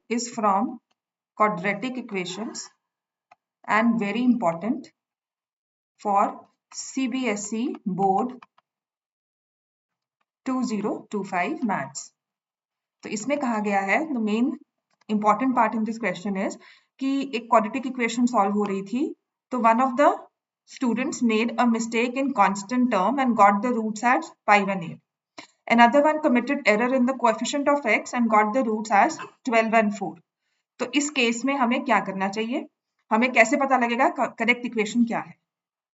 is from quadratic equations and very important for CBSE board 2025 maths. तो इसमें कहा गया है the main important part in this question is कि एक क्वाड्रेटिक इक्वेशन सॉल्व हो रही थी, तो one of the students made a mistake in constant term and got the roots as 5 and 8. Another one committed error in the coefficient of x and got the roots as 12 and 4. तो इस case में हमें क्या करना चाहिए, हमें कैसे पता लगेगा करेक्ट इक्वेशन क्या है?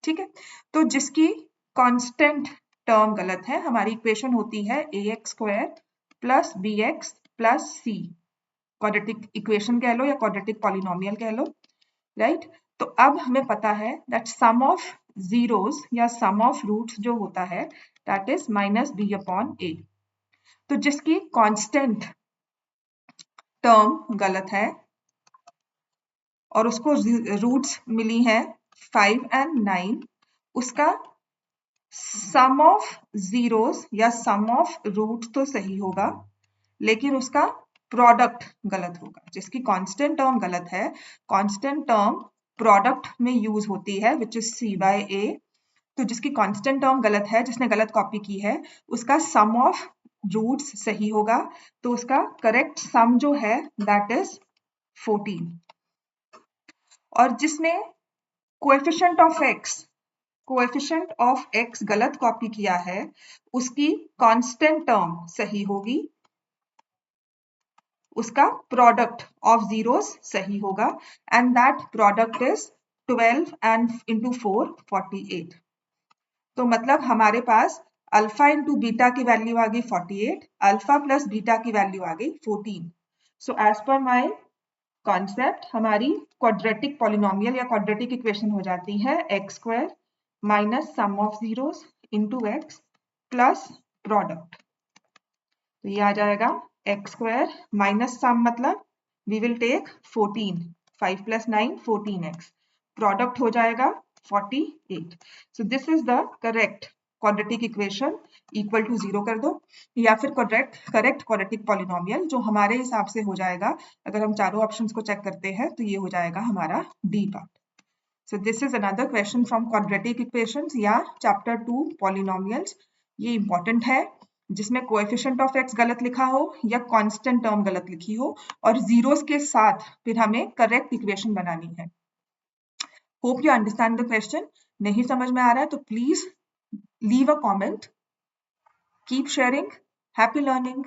ठीक है, तो जिसकी कांस्टेंट टर्म गलत है, हमारी इक्वेशन होती है ax square plus bx plus c. Quadratic equation कह लो या क्वाड्रेटिक पॉलिनोमियल कह लो, राइट? तो अब हमें पता है दैट सम ऑफ जीरोस या सम ऑफ रूट्स जो होता है that is minus B upon A. तो जिसकी कांस्टेंट टर्म गलत है और उसको रूट्स मिली है 5 एंड 9, उसका सम ऑफ जीरोस या सम ऑफ रूट्स तो सही होगा, लेकिन उसका प्रोडक्ट गलत होगा. जिसकी कांस्टेंट टर्म गलत है, कांस्टेंट टर्म प्रोडक्ट में यूज होती है विच इज सी बाय ए. तो जिसकी कांस्टेंट टर्म गलत है, जिसने गलत कॉपी की है, उसका सम ऑफ रूट्स सही होगा, तो उसका करेक्ट सम जो है दैट इज 14. और जिसने कोएफिशिएंट ऑफ एक्स गलत कॉपी किया है, उसकी कांस्टेंट टर्म सही होगी, उसका प्रोडक्ट ऑफ जीरोस सही होगा, and that product is 12 and into 4 48. तो मतलब हमारे पास अल्फा इंटू बीटा की वैल्यू आ गई 48, अल्फा प्लस बीटा की वैल्यू आ गई 14. So as per my concept हमारी क्वाड्रेटिक पॉलिनोमियल या क्वाड्रेटिक इक्वेशन हो जाती है X square minus sum of zeros into X plus product. तो ये आ जाएगा एक्स स्क्वायर माइनस सम मतलब we will take 14, 5 plus 9 14x, product हो जाएगा 48. So this is the correct quadratic equation. Equal to 0 कर दो, या फिर करेक्ट क्वाड्रेटिक पॉलिनोमियल जो हमारे हिसाब से हो जाएगा, अगर हम चारों ऑप्शंस को चेक करते हैं तो ये हो जाएगा हमारा D part. So this is another question from quadratic equations या चैप्टर 2 पॉलिनोमियल्स. ये इंपॉर्टेंट है, जिसमें कोएफिशिएंट ऑफ एक्स गलत लिखा हो या कांस्टेंट टर्म गलत लिखी हो और जीरोस के साथ फिर हमें करेक्ट इक्वेशन बनानी है. Hope you understand the question. नहीं समझ में आ रहा है तो please leave a comment. Keep sharing. Happy learning.